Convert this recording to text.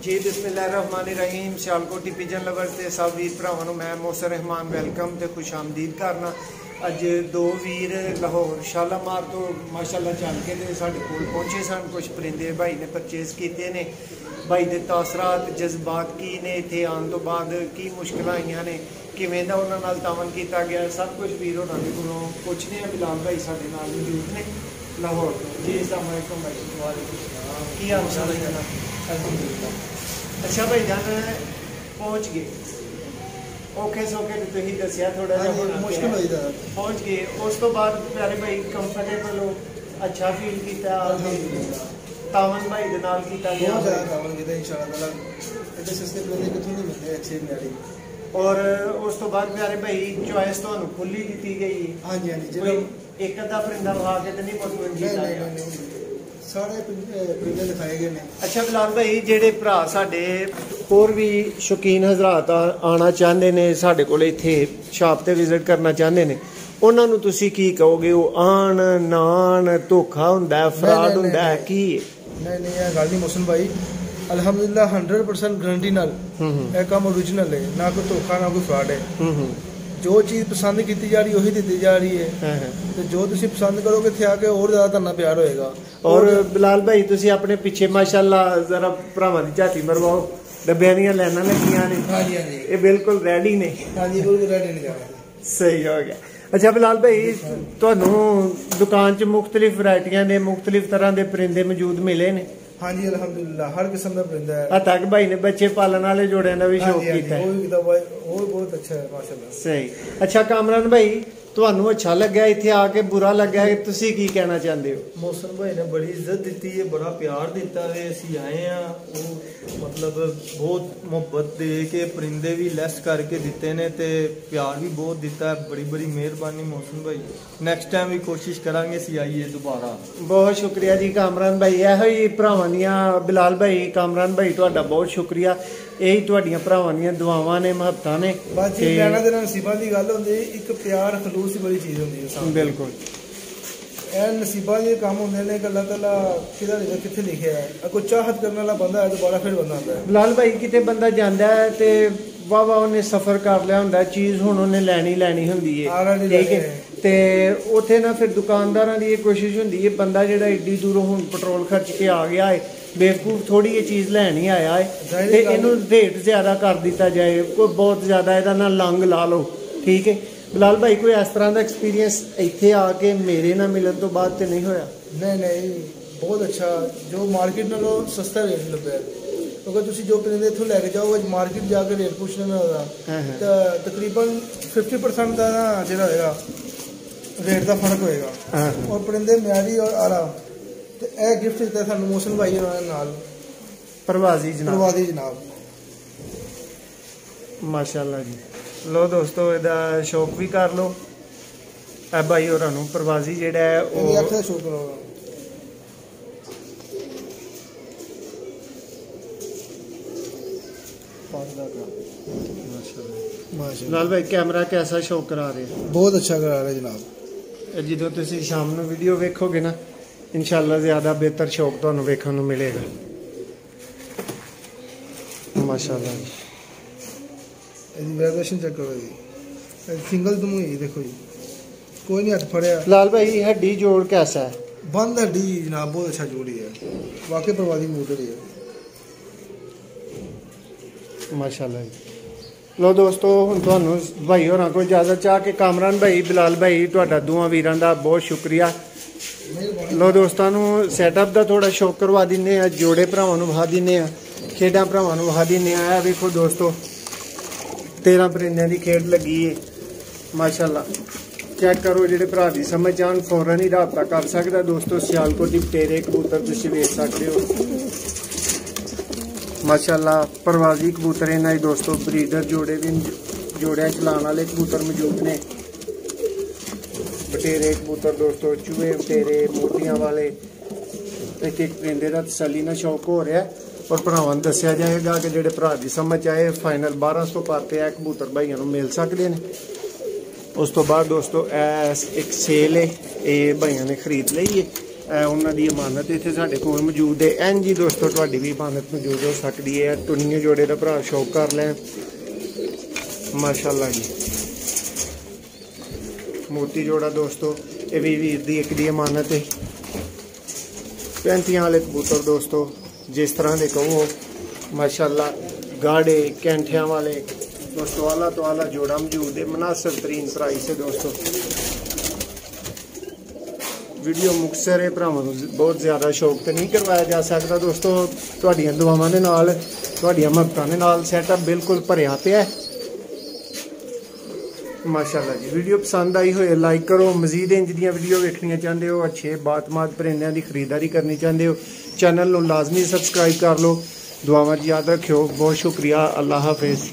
जी बिस्मिल्लाहिर्रहमानिर्रहीम। Sialkoti pigeon lovers के सब वीर भरावां नूं मैं मोहसिन रहमान वेलकम तो खुश आमदीद करना। अज दो वीर लाहौर शालामार तो माशाअल्लाह चल के साडे कोल पहुंचे सन। कुछ परिंदे भाई ने परचेज किए ने। भाई के तासरात जज्बात की ने, इत्थे आने तो बाद की मुश्किल आईयां ने, किवें दा उन्हां नाल तावन किया गया, सब कुछ वीर होरां दे कोलों पुछने आ। बिलाल भाई साडे नाल मौजूद ने लाहौर तो। जी अस्सलाम वालेकुम भाई। की हाल चाल है? अल्हम्दुलिल्लाह। अच्छा भाई जान पहुँच गए औखे सौखे तो तुसीं दस्सिया थोड़ा जिहा मुश्किल हो जाता पहुँच गए। उस तो बाद प्यारे भाई कंफर्टेबल हो, अच्छा फील किया, तावन भाई दे नाल कीता गया, बहुत ज़्यादा तावन किया इंशाअल्लाह ताला। इतने सस्ते बंदे कितों नहीं मिलते अच्छे न्यारी। और उस तो बाद प्यारे भाई चॉइस तुहानूं खुली दी गई। हाँ जी हाँ जी। कोई एक अद्धा परिंदा विखा के तो नहीं मुतमईन कीता गया? सारे परिंदे दिखाए गए ने। अच्छा बिलाल भाई जेडे भरा साडे होर भी शौकीन हजरात आना चाहते ने साडे कोल, इत्थे शॉप ते विजिट करना चाहते ने, उन्हां नूं तुसीं की कहोगे? वो आन ना आन, धोखा हुंदा है, फ्रॉड हुंदा है, की? नहीं यह गल नहीं मोहसिन भाई, अल्हम्दुलिल्लाह 100% गारंटी नाल यह काम ओरिजिनल है, ना कोई धोखा ना कोई फ्रॉड है। जो चीज़ पसंद की जा रही वही दी जा रही है, तो जो तुम पसंद करोगे इत्थे आके और ज़्यादा तुहानू प्यार होएगा। और बिलाल भाई तुसी अपने पिछे माशाअल्लाह जरा भरावां दी झाती मरवाओ, डब्बियां दीयां लाइनां लगियां ने। हाँ जी हाँ जी, ये बिल्कुल रेडी ने। हाँ जी बिल्कुल रेडी ने जाना। सही हो गया। अच्छा बिलाल भाई तुहानू दुकान च मुख्तलिफ वैरायटियां ने, मुख्तलिफ तरह के परिंदे मौजूद मिले ने? हाँ जी अल्हम्दुलिल्लाह हर किस्म का परिंदा है। तक भाई ने बच्चे पालन वाले जोड़े का भी शौक किया है। वो बहुत अच्छा है माशाल्लाह। सही। अच्छा कामरान भाई तुहानू अच्छा लग्या इत्थे आके, बुरा लग्या, तुसी की कहना चाहते हो? मोहसिन भाई ने बड़ी इज्जत दी है, बड़ा प्यार दिता है, असीं आए हैं मतलब बहुत मुहब्बत दे के परिंदे भी लैस करके दिते ने ते प्यार भी बहुत दिता है। बड़ी बड़ी मेहरबानी मोहसिन भाई, नेक्स्ट टाइम भी कोशिश करांगे असीं आइए दोबारा। बहुत शुक्रिया जी कामरान भाई। यहो ही भरावां दियां बिलाल भाई कामरान भाई तुहाडा बहुत शुक्रिया। यही तुहाडियां भरावां दियां दुआवां ने, महबतां ने। बाकी लैना देना नसीबां दी गल हुंदी, एक प्यार खलूस ही बड़ी चीज़ हुंदी है। बिल्कुल ਇਹ नसीबा के काम होंगे ने, अल्लाह ताला कितने लिखे है। कोई चाहत करने वाला बंदा है दोबारा फिर बंदा आता है। बिलाल भाई किते बंदा जाता है तो वाह वाह उन्हें सफर कर लिया होंदा, चीज़ हुण उन्हें लैनी होंदी है, ठीक है। ते उत्थे ना फिर दुकानदारां दी ये कोशिश होंदी है बंदा जेड़ा एड्डी दूरों हुण पेट्रोल खर्च के आ गया है, बेवकूफ थोड़ी ये चीज़ लैनी आया है ते इनू रेट ज़्यादा कर दिता जाए, कोई बहुत ज़्यादा इहदा ना लंग ला लो, ठीक है। बिलाल भाई कोई इस तरह का एक्सपीरियंस इत्थे आके मेरे ना मिलन तो बाद तो नहीं होया? नहीं बहुत अच्छा, जो मार्केट नालों सस्ता रेट लग्या, क्योंकि तुसीं जो परिंदे इत्थों लैके जाओ मार्केट जाके रेट पूछने में होगा तो तकरीबन 50% का ना जो होएगा रेट का फर्क होएगा। और परिंदे म्यारी और आला तो यह गिफ्ट दिता सानू मोहसिन भाई नाल प्रवासी जनाब माशाअल्लाह जी। लो दोस्तों इहदा शौक भी कर लो। ए भाई होरां नूं प्रवासी जेड़ा है वो शौक करो। लाल भाई कैमरा कैसा शौक करा रहे हैं? बहुत अच्छा करा रहे जनाब। जो तुसीं शाम नूं वीडियो वेखोगे ना इंशाअल्लाह ज़्यादा बेहतर शौक तुहानूं वेखण नूं मिलेगा। माशाअल्लाह जी। वाइब्रेशन चेक करो जी, सिंगल तुम ही देखो जी, कोई नहीं हाथ फड़िया। लाल भाई हड्डी जोड़ कैसा है? बंद हड्डी जनाब बहुत अच्छा जोड़ी है, वाकई प्रवासी कबूतर ही है माशाल्लाह जी। लो दोस्तों हुण तुहानूं भाई होरां कोल इजाजत चाह के कामरान भाई बिलाल भाई तुहाडा दोवां वीरां दा बहुत शुक्रिया। लो दोस्तों सैटअप का थोड़ा शौक करवा दिन्ने आ, जोड़े भरावां नूं विखा दिन्ने आ, खेडां भरावां नूं विखा दिन्ने आ। देखो दोस्तों 13 परिंदे की खेड लगी है माशाल्लाह। चेक करो जेडे भरा दी समझ आन फौरन ही राबता कर सकदा। दोस्तों सियालकोटी बटेरे कबूतर तुसीं वेख सकदे हो माशाल्लाह। परवाजी कबूतर इन्हां दोस्तों ब्रीडर जोड़े भी जोड़ियां चलाने वाले कबूतर मौजूद ने। बटेरे कबूतर दोस्तों चूहे बटेरे मोतियां वाले एक परिंदे का तसली ना शौक हो रहा है। और भरावां नूं दस्सिया जाएगा कि जेडे भरा दी समझ आए फाइनल 1200 पाते है कबूतर भाइयों नूं मिल सकते हैं। उस तो बाद दोस्तों एक सेल है, ये भाइयों ने खरीद ली है। ਉਹਨਾਂ ਦੀ ਇਮਾਨਤ ਇੱਥੇ ਸਾਡੇ ਕੋਲ ਮੌਜੂਦ ਹੈ। ਇੰਝ ਹੀ ਦੋਸਤੋ ਤੁਹਾਡੀ ਵੀ ਇਮਾਨਤ ਮੌਜੂਦ ਹੋ ਸਕਦੀ ਹੈ। ਟੁਨੀਏ ਜੋੜੇ ਦਾ ਭਰਾ ਸ਼ੌਕ ਕਰ ਲੈ ਮਾਸ਼ਾਅੱਲਾ जी। मोती जोड़ा दोस्तों ये भी वीर दी एक दी अमानत है। 35 वाले कबूतर दोस्तों जिस तरह के कहो माशाल्लाह गाढ़े कैंठिया वाले दोस्तों आला तो आला जोड़ा मौजूद है। मुनासिब तरीन प्राइस है दोस्तों। वीडियो मुक्तसर है भरावां नूं बहुत ज़्यादा शौक तो नहीं करवाया जा सकता दोस्तों। तुहाडीआं दुआवां दे नाल तुहाडीआं महबतां दे नाल सैटअप बिल्कुल भरिया पिया माशाल्लाह जी। वीडियो पसंद आई हो लाइक करो। मजीद इंज दी वीडियो वेखनियां चाहते हो, अच्छे बातमात परिंदियां की खरीदारी करनी चाहते हो, चैनल को लाजमी सबसक्राइब कर लो। दुआवां याद रखियो। बहुत शुक्रिया। अल्लाह हाफिज़।